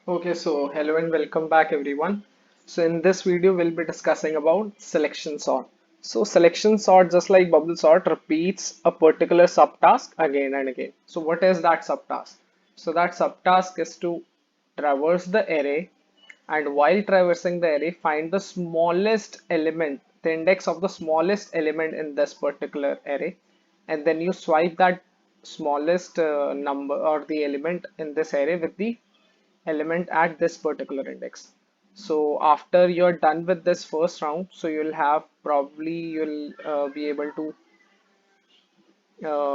Okay, so hello and welcome back everyone. So in this video we'll be discussing about selection sort. So selection sort, just like bubble sort, repeats a particular subtask again and again. So what is that subtask? So that subtask is to traverse the array, and while traversing the array find the smallest element, the index of the smallest element in this particular array, and then you swipe that smallest number or the element in this array with the element at this particular index. So after you're done with this first round, so you'll be able to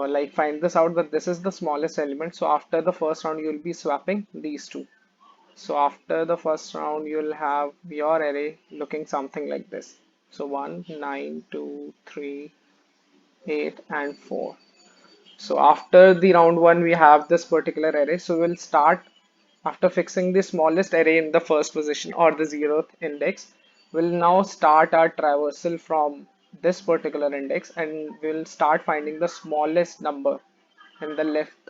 like find this out, but this is the smallest element. So after the first round you'll be swapping these two. So after the first round you'll have your array looking something like this. So 1 9 2 3 8 and 4. So after the round one, we have this particular array. So we'll start after fixing the smallest array in the first position or the zeroth index. We'll now start our traversal from this particular index, and we'll start finding the smallest number in the left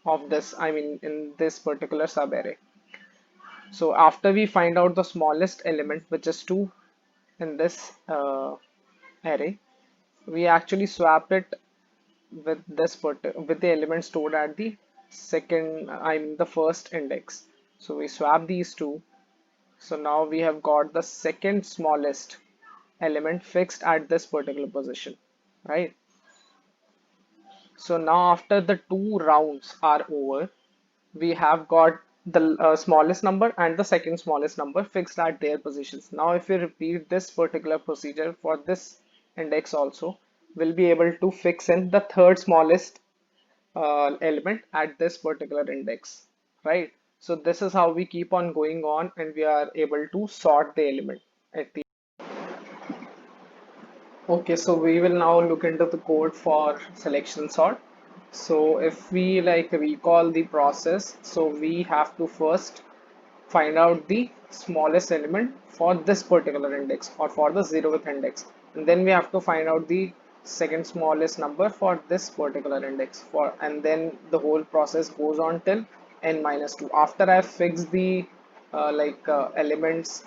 of this, I mean, in this particular subarray. So after we find out the smallest element, which is 2 in this array, we actually swap it with with the element stored at the second, I mean the first index. So we swap these two. So now we have got the second smallest element fixed at this particular position, right? So now after the two rounds are over, we have got the smallest number and the second smallest number fixed at their positions. Now if we repeat this particular procedure for this index also, we'll be able to fix in the third smallest element at this particular index, right? So this is how we keep on going on, and we are able to sort the element at the. Okay, so we will now look into the code for selection sort. So if we like recall the process, so we have to first find out the smallest element for this particular index or for the zeroth index, and then we have to find out the second smallest number for this particular index for, and then the whole process goes on till n minus 2. After I fix the elements,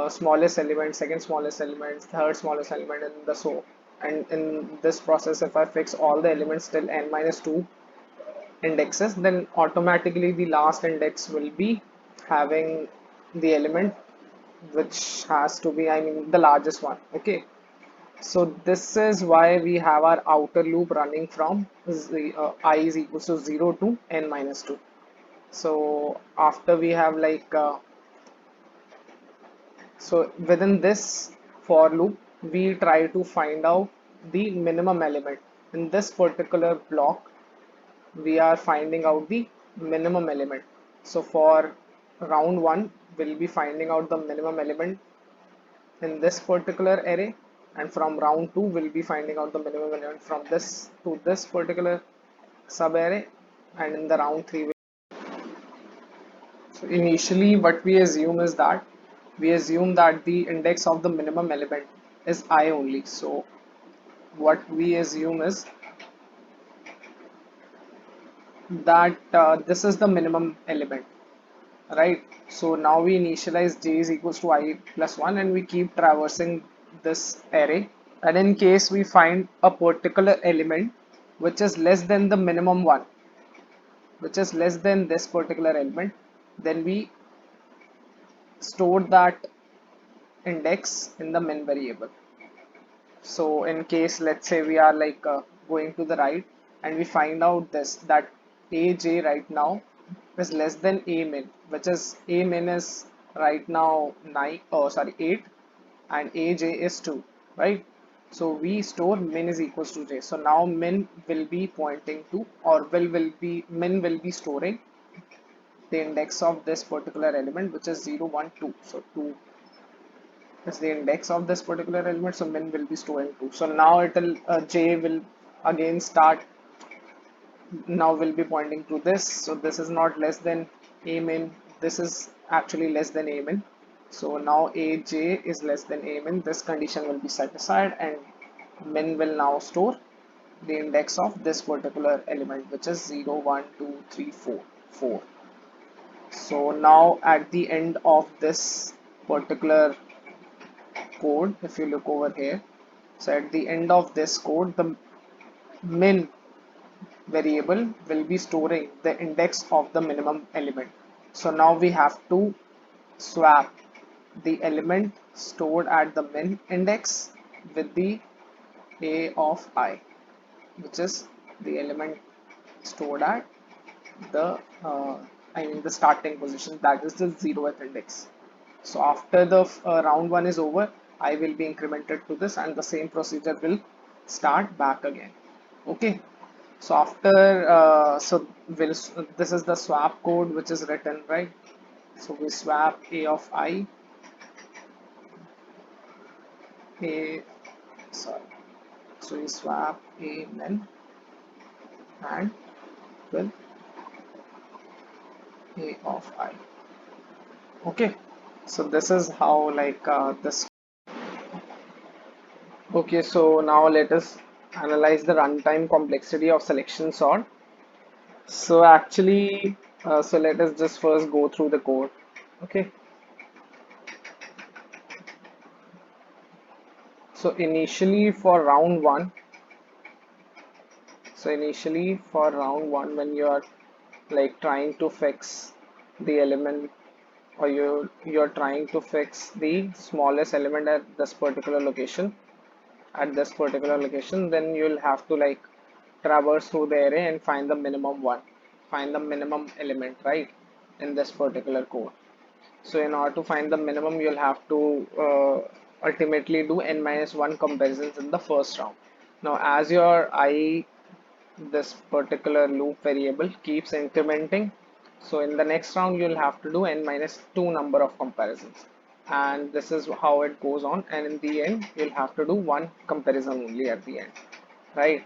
smallest element, second smallest element, third smallest element, and the so, and in this process if I fix all the elements till n minus 2 indexes, then automatically the last index will be having the element which has to be, I mean, the largest one. Okay, so this is why we have our outer loop running from I is equals to 0 to n minus 2. So after we have so within this for loop, we try to find out the minimum element. In this particular block, we are finding out the minimum element. So for round one, we'll be finding out the minimum element in this particular array, and from round two, we'll be finding out the minimum element from this to this particular sub array, and in the round three. So initially, what we assume is that we assume that the index of the minimum element is I only. So what we assume is that this is the minimum element, right? So now we initialize j is equals to I plus 1, and we keep traversing this array. And in case we find a particular element which is less than the minimum one, which is less than this particular element, then we store that index in the min variable. So in case, let's say we are going to the right, and we find out this that aj right now is less than a min, which is a min is right now 9, oh sorry 8, and aj is 2, right? So we store min is equals to j. So now min will be pointing to, or will be min will be storing the index of this particular element, which is 0 1 2. So 2 is the index of this particular element, so min will be storing 2. So now it will j will again start, now will be pointing to this. So this is not less than a min, this is actually less than a min. So now aj is less than a min, this condition will be satisfied, and min will now store the index of this particular element, which is 0 1 2 3 4 4. So now at the end of this particular code, if you look over here, so at the end of this code, the min variable will be storing the index of the minimum element. So now we have to swap the element stored at the min index with the a of I, which is the element stored at the the starting position, that is the 0th index. So after the round 1 is over, I will be incremented to this and the same procedure will start back again. Okay. So after we'll, this is the swap code which is written, right? So we swap a of I, a sorry. So we swap a min and with a of I. Okay. So this is how this. Okay. So now let us analyze the runtime complexity of selection sort. So actually, so let us just first go through the code. Okay. So initially for round one, when you are like trying to fix the element, or you're trying to fix the smallest element at this particular location, then you'll have to like traverse through the array and find the minimum element, right, in this particular code. So in order to find the minimum, you'll have to ultimately do n minus 1 comparisons in the first round. Now as your I, this particular loop variable keeps incrementing, so in the next round you'll have to do n minus 2 number of comparisons, and this is how it goes on, and in the end you'll have to do one comparison only at the end, right?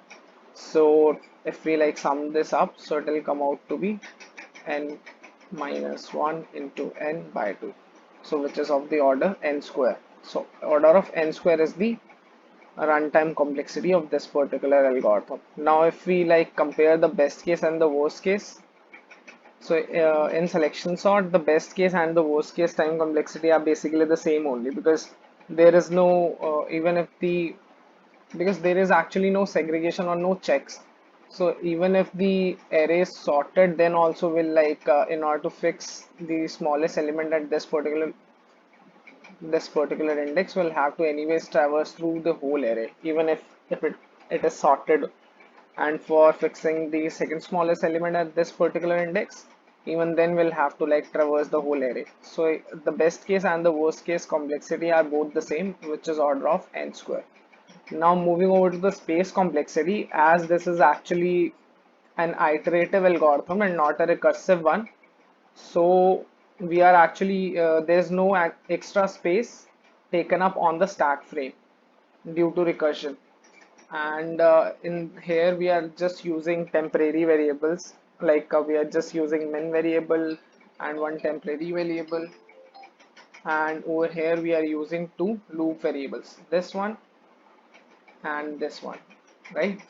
So if we like sum this up, so it will come out to be n minus 1 into n by 2, so which is of the order n square. So order of n square is the runtime complexity of this particular algorithm. Now if we like compare the best case and the worst case, so in selection sort, the best case and the worst case time complexity are basically the same only, because there is no even if the because there is actually no segregation or no checks. So even if the array is sorted, then also will in order to fix the smallest element at this particular index, will have to anyways traverse through the whole array, even if it is sorted. And for fixing the second smallest element at this particular index, even then we'll have to like traverse the whole array. So the best case and the worst case complexity are both the same, which is order of n square. Now moving over to the space complexity, as this is actually an iterative algorithm and not a recursive one, so we are actually there's no extra space taken up on the stack frame due to recursion, and in here we are just using temporary variables, we are just using min variable and one temporary variable, and over here we are using two loop variables, this one and this one, right?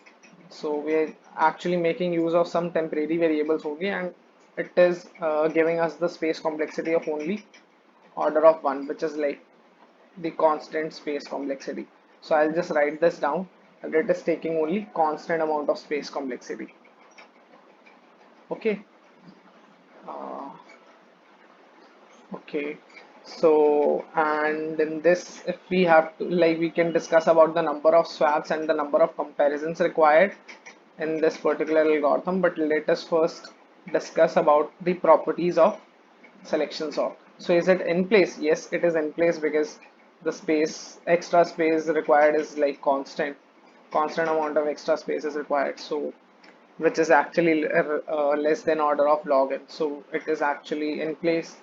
So we're actually making use of some temporary variables only, and it is giving us the space complexity of only order of 1, which is like the constant space complexity. So I'll just write this down, and it is taking only constant amount of space complexity. Okay. Uh, okay. So, and in this, if we have to, we can discuss about the number of swaps and the number of comparisons required in this particular algorithm, but let us first discuss about the properties of selection sort. So is it in place? Yes, it is in place, because the extra space required is like constant amount of extra space is required, so which is actually less than order of log n, so it is actually in place.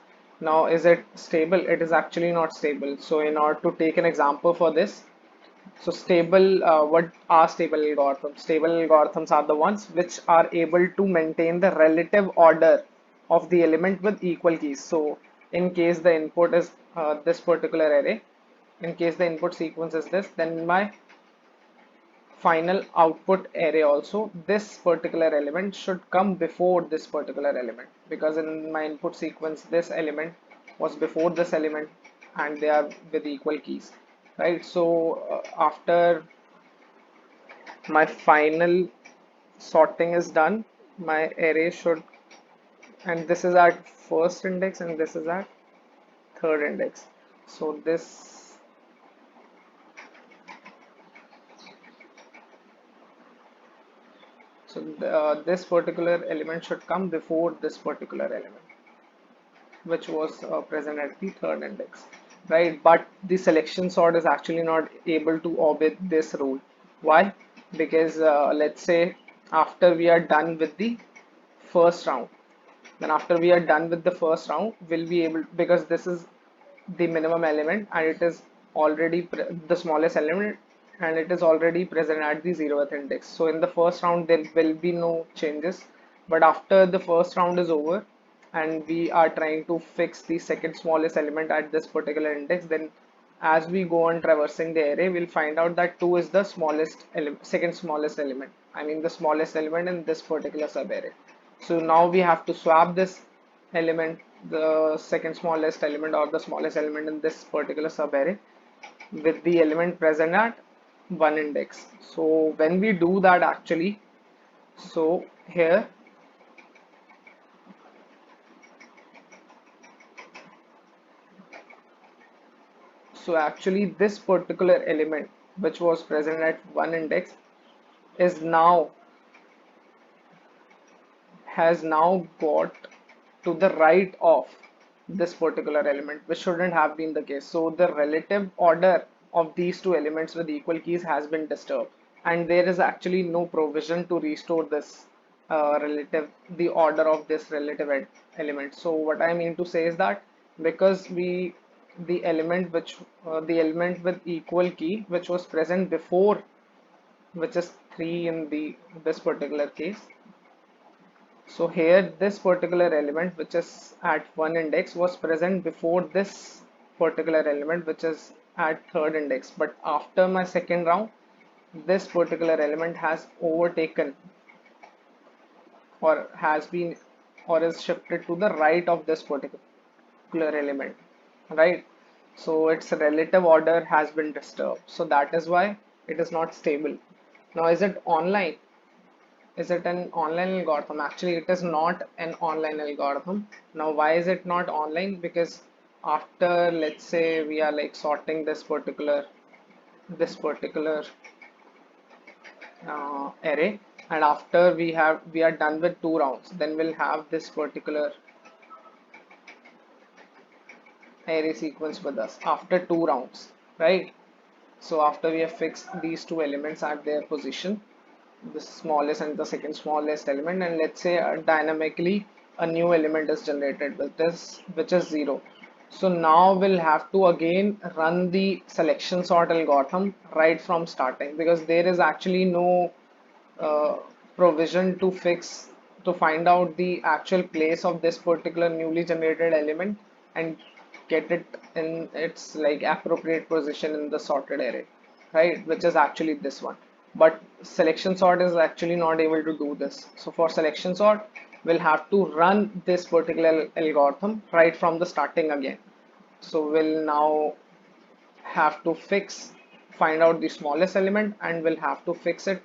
Now is it stable? It is actually not stable. So in order to take an example for this, so what are stable algorithms? Stable algorithms are the ones which are able to maintain the relative order of the element with equal keys. So in case the input is this particular array, in case the input sequence is this, then my final output array also, this particular element should come before this particular element, because in my input sequence this element was before this element and they are with equal keys, right? So after my final sorting is done, my array should, and this is at first index and this is at third index. So this particular element should come before this particular element, which was present at the third index, right? But the selection sort is actually not able to obey this rule. Why? Because let's say after we are done with the first round, then after we are done with the first round, we'll be able, because this is the minimum element and it is already the smallest element and it is already present at the 0th index. So in the first round there will be no changes, but after the first round is over and we are trying to fix the second smallest element at this particular index, then as we go on traversing the array, we'll find out that 2 is the smallest second smallest element, I mean the smallest element in this particular subarray. So now we have to swap this element, the second smallest element or the smallest element in this particular subarray, with the element present at one index. So when we do that actually, so here, so actually this particular element which was present at one index is now, has now got to the right of this particular element, which shouldn't have been the case. So the relative order of these two elements with equal keys has been disturbed, and there is actually no provision to restore this the order of this relative element. So what I mean to say is that because the element the element with equal key which was present before, which is 3 in this particular case, so here this particular element which is at one index was present before this particular element which is at third index, but after my second round this particular element has overtaken or has been or is shifted to the right of this particular element, right? So its relative order has been disturbed, so that is why it is not stable. Now is it online? Is it an online algorithm? Actually, it is not an online algorithm. Now, why is it not online? Because after, let's say, we are like sorting this particular array, and after we are done with two rounds, then we'll have this particular array sequence with us after two rounds, right? So after we have fixed these two elements at their position, the smallest and the second smallest element, and let's say dynamically a new element is generated with this, which is 0. So now we'll have to again run the selection sort algorithm right from starting, because there is actually no uh, provision to find out the actual place of this particular newly generated element and get it in its like appropriate position in the sorted array, right? Which is actually this one. But selection sort is actually not able to do this. So for selection sort, we'll have to run this particular algorithm right from the starting again. So we'll now have to find out the smallest element and we'll have to fix it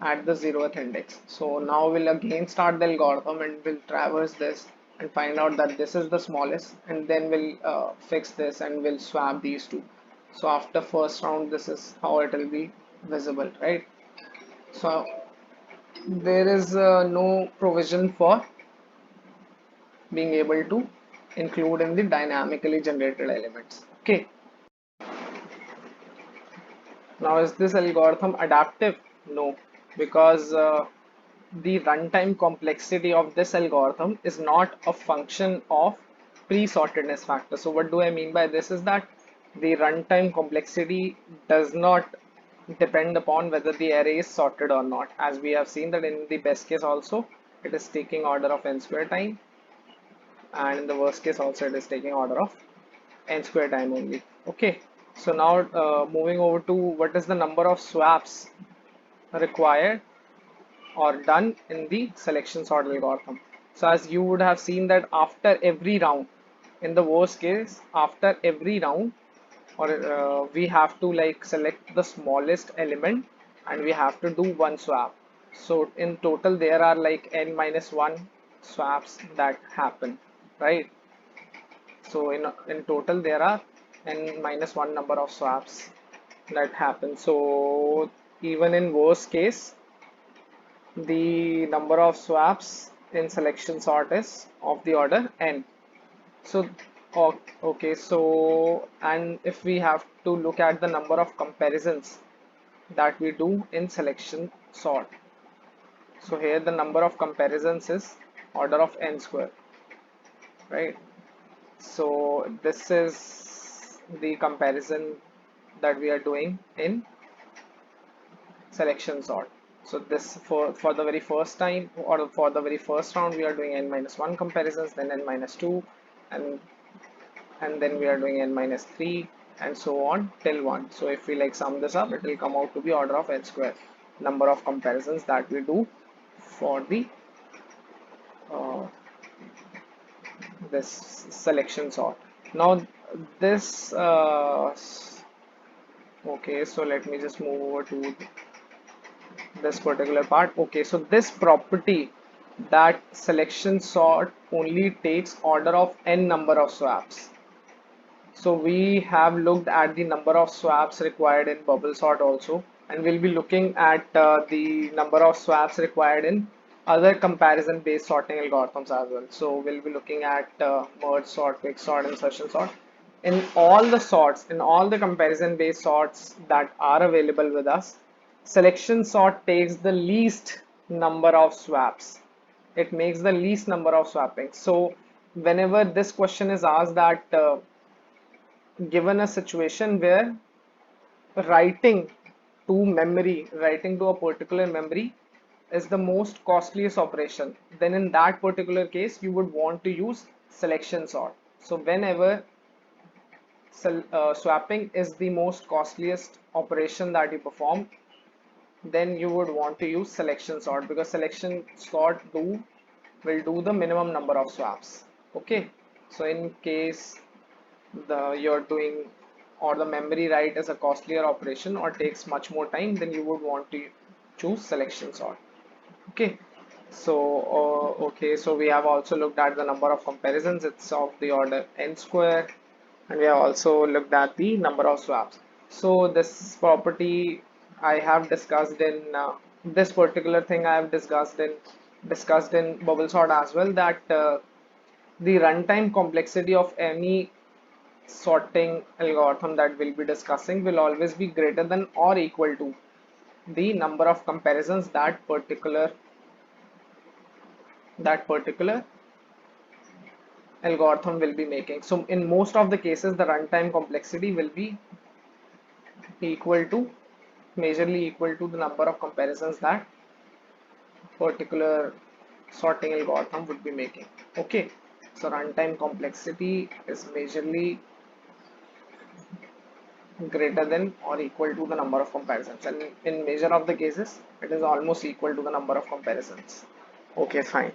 at the 0th index. So now we'll again start the algorithm and we'll traverse this and find out that this is the smallest, and then we'll fix this and we'll swap these two. So after first round, this is how it will be visible, right? So there is no provision for being able to include in the dynamically generated elements. Okay. Now, is this algorithm adaptive? No, because the runtime complexity of this algorithm is not a function of pre-sortedness factor. So what do I mean by this is that the runtime complexity does not depend upon whether the array is sorted or not. As we have seen that in the best case also, it is taking order of n square time, and in the worst case also it is taking order of n square time only. Okay, so now moving over to what is the number of swaps required or done in the selection sort algorithm. So as you would have seen that after every round, in the worst case, after every round, or we have to like select the smallest element and we have to do one swap. So in total there are like n minus 1 swaps that happen, right? So in total there are n minus 1 number of swaps that happen. So even in worst case, the number of swaps in selection sort is of the order n. So okay, so and if we have to look at the number of comparisons that we do in selection sort, so here the number of comparisons is order of n square, right? So this is the comparison that we are doing in selection sort. So this for the very first time or for the very first round we are doing n minus 1 comparisons, then n minus 2, and then we are doing n minus 3 and so on till 1. So if we like sum this up, it will come out to be order of n square number of comparisons that we do for the uh, this selection sort. Now this okay, so let me just move over to this particular part. Okay, so this property that selection sort only takes order of n number of swaps. So we have looked at the number of swaps required in bubble sort also, and we'll be looking at the number of swaps required in other comparison based sorting algorithms as well. So we'll be looking at merge sort, quick sort, insertion sort. In all the sorts, in all the comparison based sorts that are available with us, selection sort takes the least number of swaps. It makes the least number of swapping. So whenever this question is asked that given a situation where writing writing to a particular memory is the most costliest operation, then in that particular case, you would want to use selection sort. So whenever swapping is the most costliest operation that you perform, then you would want to use selection sort because selection sort will do the minimum number of swaps. Okay, so in case you're doing or the memory write is a costlier operation or takes much more time, then you would want to choose selection sort. Okay, so okay, so we have also looked at the number of comparisons. It's of the order n square, and we have also looked at the number of swaps. So this property I have discussed in this particular thing I have discussed in bubble sort as well, that the runtime complexity of any sorting algorithm that we'll be discussing will always be greater than or equal to the number of comparisons that particular algorithm will be making. So in most of the cases, the runtime complexity will be equal to majorly equal to the number of comparisons that particular sorting algorithm would be making. Okay, so runtime complexity is majorly greater than or equal to the number of comparisons, and in major of the cases it is almost equal to the number of comparisons. Okay, fine.